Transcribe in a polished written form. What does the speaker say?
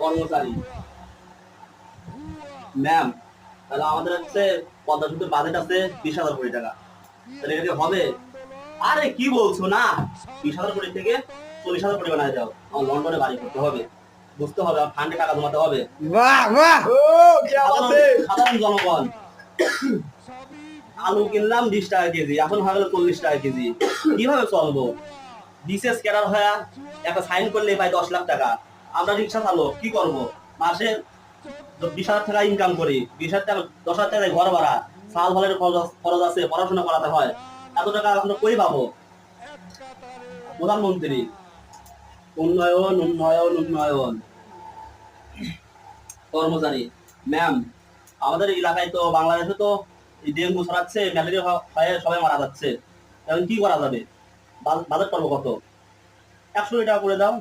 কর্মচারী ম্যাম, তাহলে আমাদের হচ্ছে পদ্মা সেতুর বাজেট আছে 20,000 কোটি টাকা। তাহলে এটা কি হবে? আরে কি বলছো না, 20,000 কোটি থেকে 40,000 কোটি বানায় দাও। আমার লন্ডনে বাড়ি করতে হবে, বুঝতে হবে, আমার ফান্ডে টাকা জমাতে হবে। বাহ বাহ, সাধারণ জনগণ, আলু কিনলাম 20 টাকা কেজি, এখন হয়ে গেল 40 টাকা কেজি। কিভাবে চলবো? বিশেষ ক্যাডার হয়ে একটা সাইন করলে পাই 10 লাখ টাকা। আমরা রিক্সা চালক, কি করব? মাসে 20,000 টাকা ইনকাম করি, 20,000 টাকা, 10,000 টাকায় ঘর ভাড়া, সাল ভালের খরচ আছে, পড়াশোনা করাতে হয়। এত টাকা আমরা কই পাবো? প্রধানমন্ত্রী, উন্নয়ন উন্নয়ন উন্নয়ন। কর্মচারী ম্যাম, আমাদের এলাকায় তো, বাংলাদেশে তো ডেঙ্গু ছড়াচ্ছে, ম্যালেরিয়া হয়ে সবাই মারা যাচ্ছে। এখন কি করা যাবে? বাজেট করবো কত? 100 কোটি টাকা করে দাও।